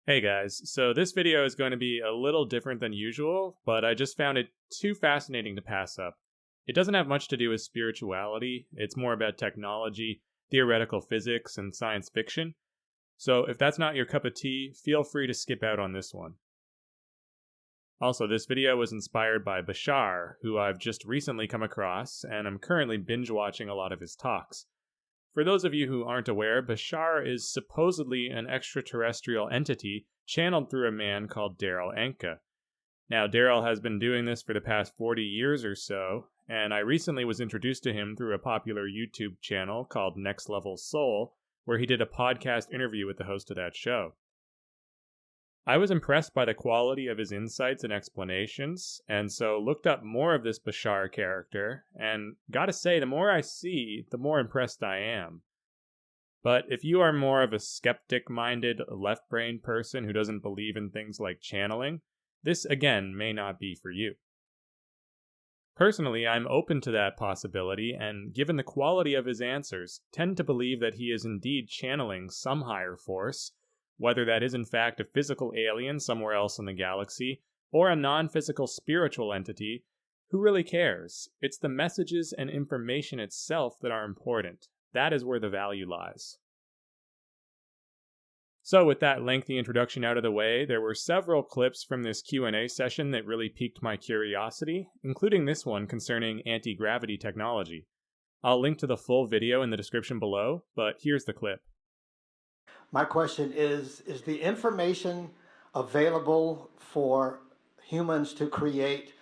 Hey guys, so this video is going to be a little different than usual, but I just found it too fascinating to pass up. It doesn't have much to do with spirituality, it's more about technology, theoretical physics, and science fiction. So if that's not your cup of tea, feel free to skip out on this one. Also, this video was inspired by Bashar, who I've just recently come across, and I'm currently binge watching a lot of his talks. For those of you who aren't aware, Bashar is supposedly an extraterrestrial entity channeled through a man called Daryl Anka. Now, Daryl has been doing this for the past 40 years or so, and I recently was introduced to him through a popular YouTube channel called Next Level Soul, where he did a podcast interview with the host of that show. I was impressed by the quality of his insights and explanations, and so looked up more of this Bashar character, and gotta say, the more I see, the more impressed I am. But if you are more of a skeptic-minded, left-brain person who doesn't believe in things like channeling, this again may not be for you. Personally, I'm open to that possibility, and given the quality of his answers, tend to believe that he is indeed channeling some higher force, whether that is in fact a physical alien somewhere else in the galaxy, or a non-physical spiritual entity. Who really cares? It's the messages and information itself that are important. That is where the value lies. So with that lengthy introduction out of the way, there were several clips from this Q&A session that really piqued my curiosity, including this one concerning anti-gravity technology. I'll link to the full video in the description below, but here's the clip. My question is the information available for humans to create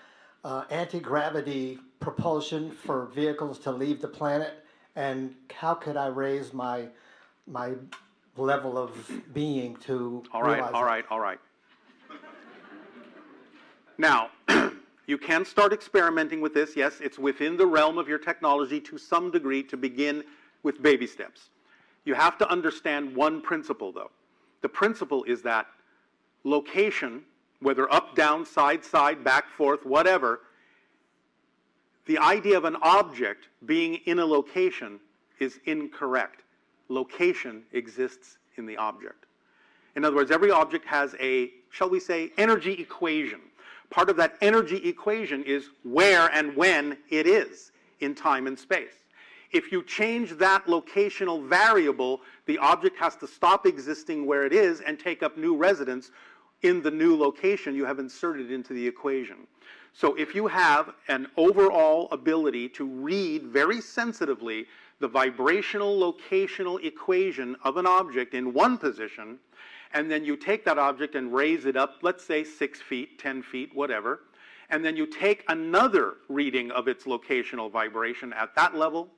anti-gravity propulsion for vehicles to leave the planet? And how could I raise my level of being to realize that? All right. Now, you can start experimenting with this. Yes, it's within the realm of your technology to some degree to begin with baby steps. You have to understand one principle, though. The principle is that location, whether up, down, side, back, forth, whatever, the idea of an object being in a location is incorrect. Location exists in the object. In other words, every object has a, shall we say, energy equation. Part of that energy equation is where and when it is in time and space. If you change that locational variable, the object has to stop existing where it is and take up new residence in the new location you have inserted into the equation. So if you have an overall ability to read very sensitively the vibrational locational equation of an object in one position, and then you take that object and raise it up, let's say 6 feet, 10 feet, whatever, and then you take another reading of its locational vibration at that level,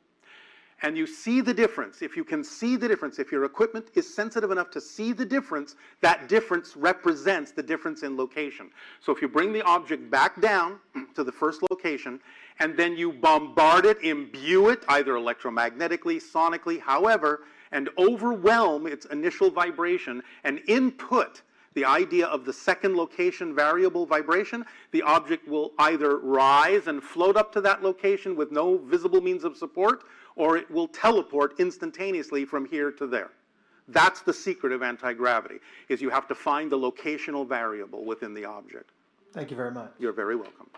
and you see the difference. If you can see the difference, if your equipment is sensitive enough to see the difference, that difference represents the difference in location. So if you bring the object back down to the first location, and then you bombard it, imbue it, either electromagnetically, sonically, however, and overwhelm its initial vibration and input the idea of the second location variable vibration, the object will either rise and float up to that location with no visible means of support, or it will teleport instantaneously from here to there. That's the secret of anti-gravity, is you have to find the locational variable within the object. Thank you very much. You're very welcome.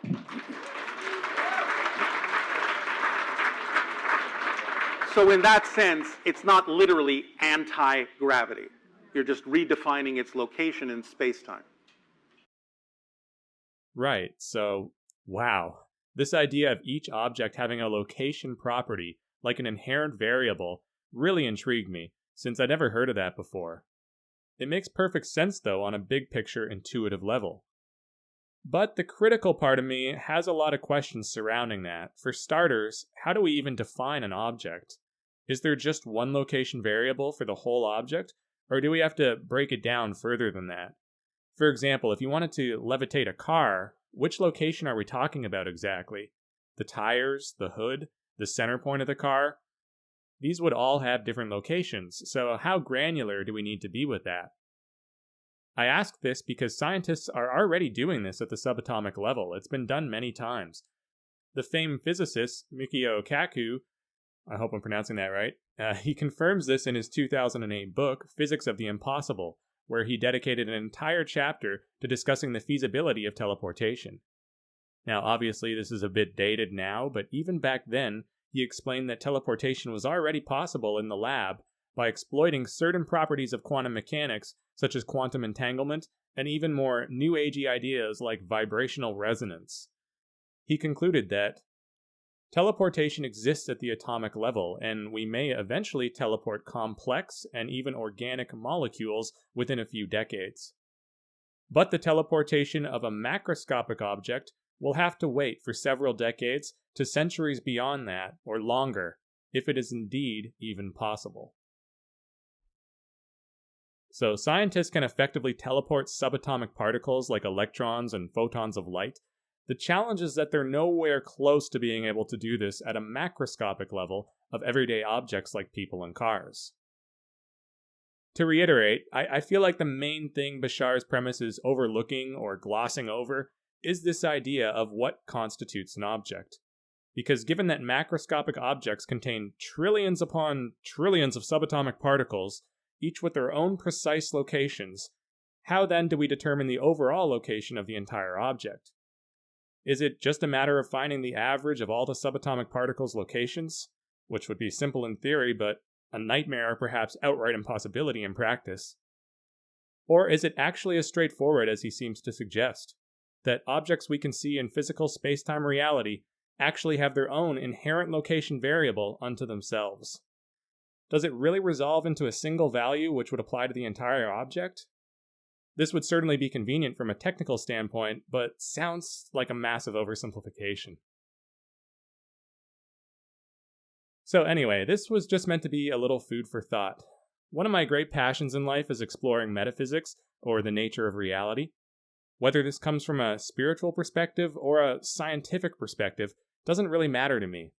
So in that sense, it's not literally anti-gravity. You're just redefining its location in space-time. Right, so, wow. This idea of each object having a location property, like an inherent variable, really intrigued me, since I'd never heard of that before. It makes perfect sense, though, on a big picture intuitive level. But the critical part of me has a lot of questions surrounding that. For starters, how do we even define an object? Is there just one location variable for the whole object, or do we have to break it down further than that? For example, if you wanted to levitate a car, which location are we talking about exactly? The tires, the hood, the center point of the car? These would all have different locations, so how granular do we need to be with that? I ask this because scientists are already doing this at the subatomic level. It's been done many times. The famed physicist Michio Kaku, I hope I'm pronouncing that right, he confirms this in his 2008 book, Physics of the Impossible, where he dedicated an entire chapter to discussing the feasibility of teleportation. Now, obviously, this is a bit dated now, but even back then, he explained that teleportation was already possible in the lab by exploiting certain properties of quantum mechanics, such as quantum entanglement, and even more new-agey ideas like vibrational resonance. He concluded that teleportation exists at the atomic level, and we may eventually teleport complex and even organic molecules within a few decades. But the teleportation of a macroscopic object will have to wait for several decades to centuries beyond that, or longer, if it is indeed even possible. So scientists can effectively teleport subatomic particles like electrons and photons of light. The challenge is that they're nowhere close to being able to do this at a macroscopic level of everyday objects like people and cars. To reiterate, I feel like the main thing Bashar's premise is overlooking or glossing over is this idea of what constitutes an object. Because given that macroscopic objects contain trillions upon trillions of subatomic particles, each with their own precise locations, how then do we determine the overall location of the entire object? Is it just a matter of finding the average of all the subatomic particles' locations? Which would be simple in theory, but a nightmare or perhaps outright impossibility in practice. Or is it actually as straightforward as he seems to suggest, that objects we can see in physical space-time reality actually have their own inherent location variable unto themselves? Does it really resolve into a single value which would apply to the entire object? This would certainly be convenient from a technical standpoint, but sounds like a massive oversimplification. So anyway, this was just meant to be a little food for thought. One of my great passions in life is exploring metaphysics, or the nature of reality. Whether this comes from a spiritual perspective or a scientific perspective doesn't really matter to me.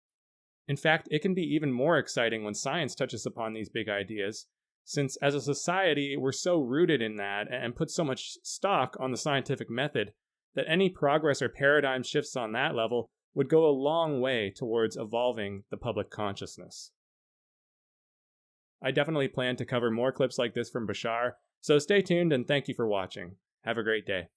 In fact, it can be even more exciting when science touches upon these big ideas, since as a society, we're so rooted in that and put so much stock on the scientific method that any progress or paradigm shifts on that level would go a long way towards evolving the public consciousness. I definitely plan to cover more clips like this from Bashar, so stay tuned and thank you for watching. Have a great day.